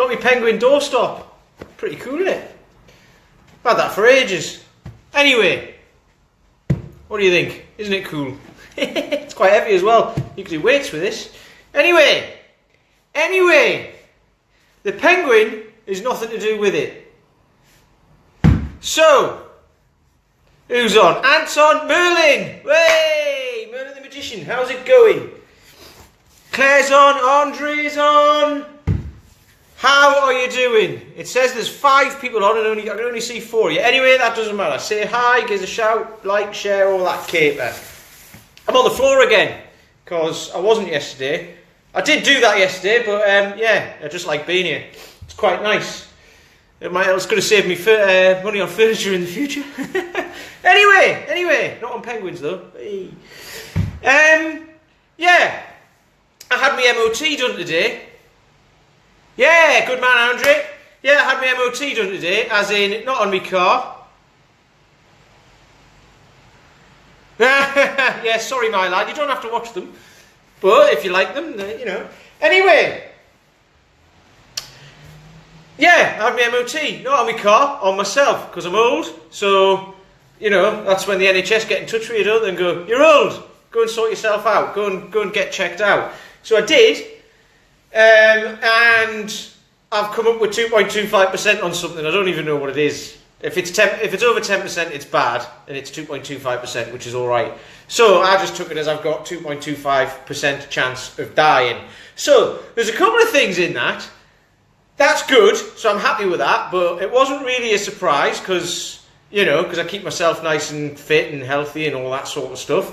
Got me penguin doorstop. Pretty cool, isn't it? I've had that for ages. Anyway, what do you think? Isn't it cool? It's quite heavy as well. You can do weights with this. Anyway, the penguin is nothing to do with it. So, who's on? Anton, Merlin! Hey, Merlin the Magician, how's it going? Claire's on, Andre's on. How are you doing? It says there's 5 people on and I can only see 4 yet. Anyway, that doesn't matter. Say hi, give us a shout, like, share, all that caper. I'm on the floor again, because I wasn't yesterday. I did do that yesterday, but yeah, I just like being here. It's quite nice. It's going to save me money on furniture in the future. Anyway, not on penguins though. Hey. Yeah, I had my MOT done today. Yeah, good man, Andre. Yeah, I had my MOT done today, as in, not on my car. Yeah, sorry, my lad, you don't have to watch them. But if you like them, you know. Anyway. Yeah, I had my MOT, not on my car, on myself, because I'm old. So, you know, that's when the NHS get in touch with you, don't they, and go, you're old, go and sort yourself out, go and get checked out. So I did. And I've come up with 2.25% on something. I don't even know what it is. If it's over 10%, it's bad, and it's 2.25%, which is all right. So I just took it as I've got 2.25% chance of dying. So there's a couple of things in that. That's good. So I'm happy with that. But it wasn't really a surprise because I keep myself nice and fit and healthy and all that sort of stuff.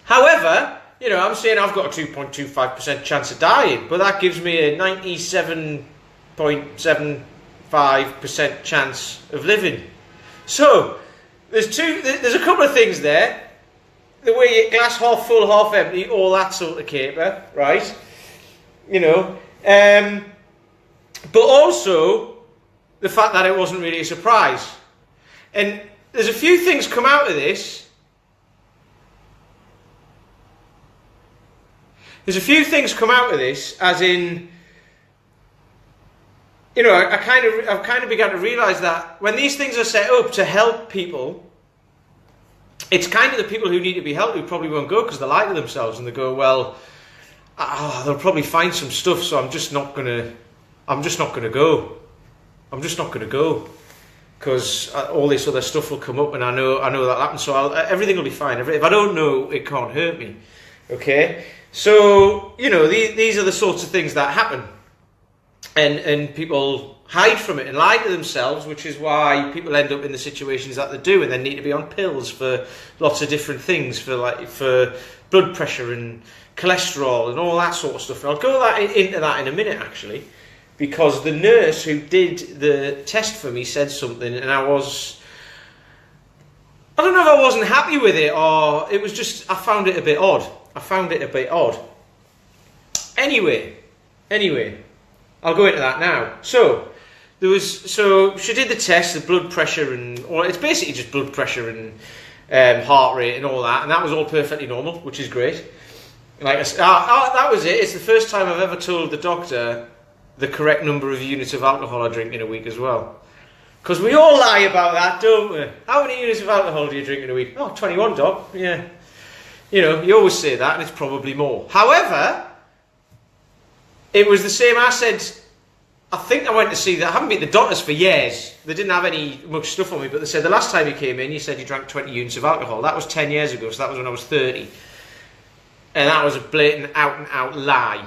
However, I'm saying I've got a 2.25% chance of dying, but that gives me a 97.75% chance of living. So, there's a couple of things there. The way you glass half full, half empty, all that sort of caper, right? But also, the fact that it wasn't really a surprise. And there's a few things come out of this. There's a few things come out of this, as in, I've kind of begun to realise that when these things are set up to help people, it's kind of the people who need to be helped who probably won't go because they lie to themselves and they go, well, they'll probably find some stuff, so I'm just not gonna go because all this other stuff will come up and I know that happens, so everything will be fine. If I don't know, it can't hurt me. Okay. So, these are the sorts of things that happen. And people hide from it and lie to themselves, which is why people end up in the situations that they do and then need to be on pills for lots of different things, for blood pressure and cholesterol and all that sort of stuff. And I'll go into that in a minute, actually, because the nurse who did the test for me said something and I don't know if I wasn't happy with it or it was just, I found it a bit odd. Anyway, I'll go into that now. So she did the test, the blood pressure it's basically just blood pressure and heart rate and all that, and that was all perfectly normal, which is great. Like I said, that was it. It's the first time I've ever told the doctor the correct number of units of alcohol I drink in a week as well. Because we all lie about that, don't we? How many units of alcohol do you drink in a week? Oh, 21, Doc. Yeah. You always say that, and it's probably more. However, it was the same. I said, I think I went to see that. I haven't been to the doctors for years. They didn't have much stuff on me, but they said the last time you came in, you said you drank 20 units of alcohol. That was 10 years ago, so that was when I was 30. And that was a blatant out-and-out lie.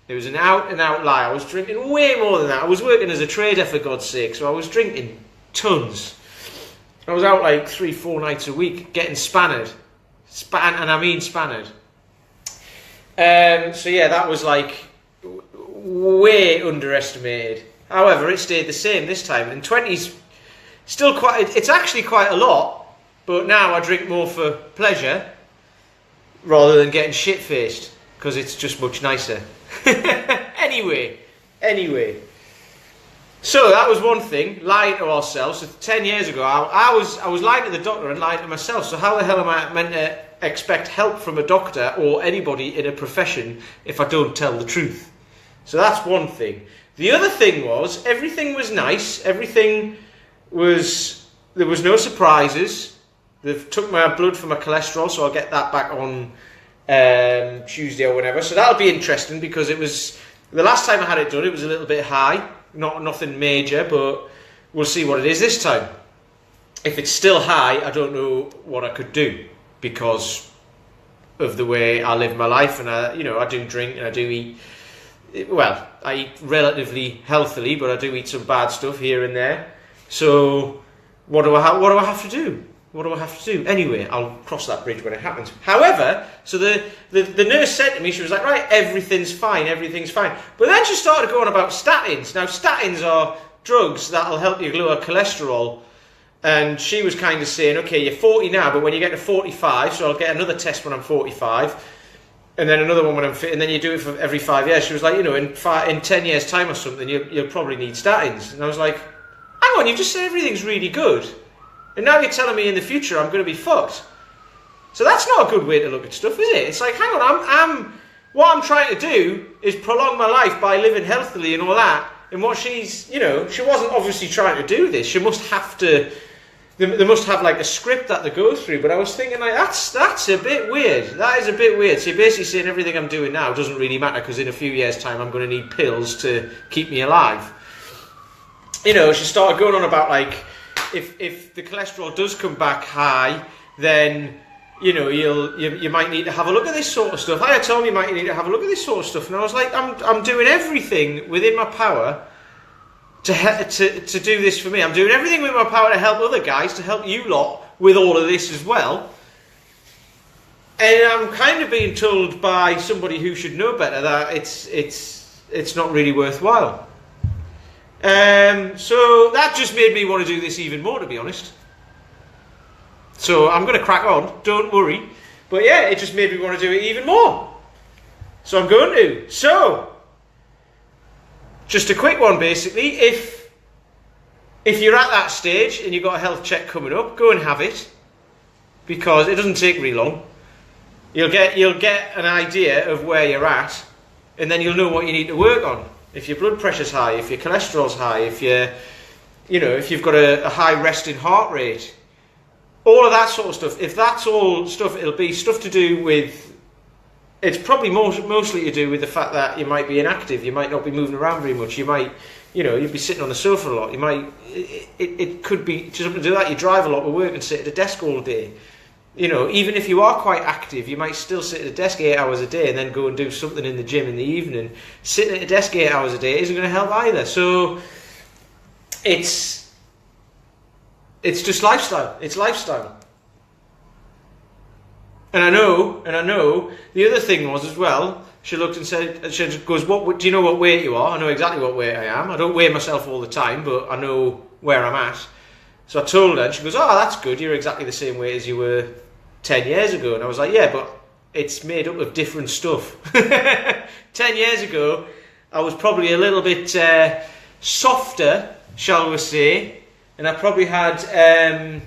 It was an out-and-out lie. I was drinking way more than that. I was working as a trader, for God's sake, so I was drinking tons. I was out like 3-4 nights a week, getting spannered. And I mean spannered. So yeah, that was like way underestimated. However, it stayed the same this time. And 20's still it's actually quite a lot, but now I drink more for pleasure rather than getting shit-faced, because it's just much nicer. Anyway. So that was one thing, lying to ourselves. So 10 years ago, I was lying to the doctor and lying to myself. So how the hell am I meant to expect help from a doctor or anybody in a profession if I don't tell the truth? So that's one thing. The other thing was, everything was nice. Everything was, there was no surprises. They've took my blood for my cholesterol, so I'll get that back on Tuesday or whatever. So that'll be interesting, because it was, the last time I had it done, it was a little bit high. Nothing major, but we'll see what it is this time. If it's still high, I don't know what I could do, because of the way I live my life, and I do drink and I do eat. Well, I eat relatively healthily, but I do eat some bad stuff here and there. So what do I have to do? What do I have to do? Anyway, I'll cross that bridge when it happens. However, so the nurse said to me, she was like, right, everything's fine. But then she started going about statins. Now, statins are drugs that'll help you lower cholesterol. And she was kind of saying, okay, you're 40 now, but when you get to 45, so I'll get another test when I'm 45, and then another one when I'm fit, and then you do it for every 5 years. She was like, in 10 years' time or something, you'll probably need statins. And I was like, hang on, you just said everything's really good. And now you're telling me in the future I'm going to be fucked. So that's not a good way to look at stuff, is it? It's like, hang on, what I'm trying to do is prolong my life by living healthily and all that. And what she's, she wasn't obviously trying to do this. She must have to, they must have like a script that they go through. But I was thinking, like, that's a bit weird. That is a bit weird. So you're basically saying everything I'm doing now doesn't really matter, because in a few years' time I'm going to need pills to keep me alive. She started going on about, like, if the cholesterol does come back high, then you might need to have a look at this sort of stuff. I told me you might need to have a look at this sort of stuff, and I was like, I'm doing everything within my power to do this for me. I'm doing everything within my power to help other guys, to help you lot with all of this as well. And I'm kind of being told by somebody who should know better that it's not really worthwhile. So that just made me want to do this even more, to be honest. So I'm going to crack on, don't worry. But yeah, it just made me want to do it even more. So I'm going to. So, just a quick one basically. If you're at that stage and you've got a health check coming up, go and have it. Because it doesn't take really long. You'll get an idea of where you're at, and then you'll know what you need to work on. If your blood pressure's high, if your cholesterol's high, if if you've got a high resting heart rate, all of that sort of stuff. If that's all stuff, it'll be stuff to do with, it's probably mostly to do with the fact that you might be inactive, you might not be moving around very much, you might, you'd be sitting on the sofa a lot, you might, it could be just something to do that, you drive a lot to work and sit at a desk all day. Even if you are quite active, you might still sit at a desk 8 hours a day and then go and do something in the gym in the evening. Sitting at a desk 8 hours a day isn't going to help either. So it's just lifestyle. It's lifestyle. And I know the other thing was as well, she looked and said, she goes, do you know what weight you are? I know exactly what weight I am. I don't weigh myself all the time, but I know where I'm at. So I told her, and she goes, oh, that's good, you're exactly the same weight as you were 10 years ago. And I was like, yeah, but it's made up of different stuff. 10 years ago, I was probably a little bit softer, shall we say, and I probably had an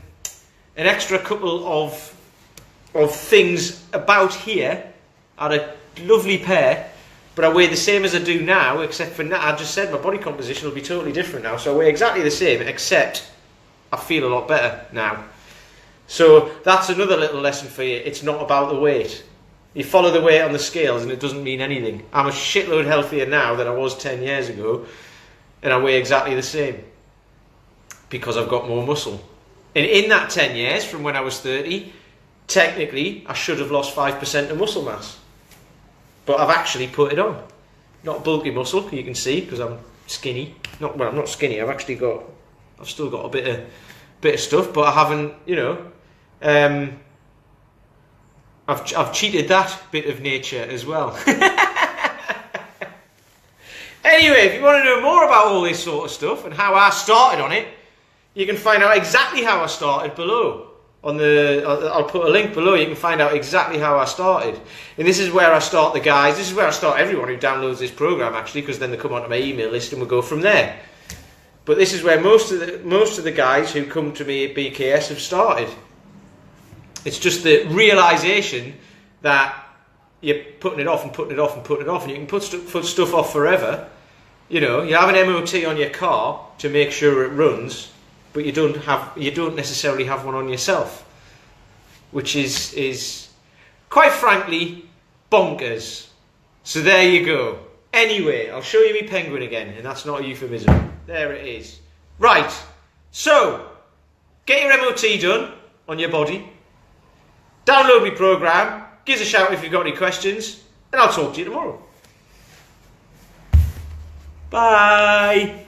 extra couple of things about here. I had a lovely pair, but I weigh the same as I do now, except for now, I just said my body composition will be totally different now, so I weigh exactly the same, except I feel a lot better now. So that's another little lesson for you. It's not about the weight. You follow the weight on the scales and it doesn't mean anything. I'm a shitload healthier now than I was 10 years ago, and I weigh exactly the same because I've got more muscle. And in that 10 years, from when I was 30, technically I should have lost 5% of muscle mass. But I've actually put it on. Not bulky muscle, you can see, because I'm skinny. I'm not skinny, I've still got a bit of stuff, but I haven't, I've cheated that bit of nature as well. Anyway, if you want to know more about all this sort of stuff and how I started on it, you can find out exactly how I started below. I'll put a link below. You can find out exactly how I started. And this is where I start the guys. This is where I start everyone who downloads this program, actually, because then they come onto my email list and we'll go from there. But this is where most of the guys who come to me at BKS have started. It's just the realization that you're putting it off and putting it off and putting it off, and you can put stuff off forever. You know, you have an MOT on your car to make sure it runs, but you don't necessarily have one on yourself, which is quite frankly bonkers. So there you go. Anyway, I'll show you my penguin again, and that's not a euphemism. There it is. Right, so get your MOT done on your body, download my program, give us a shout if you've got any questions, and I'll talk to you tomorrow. Bye.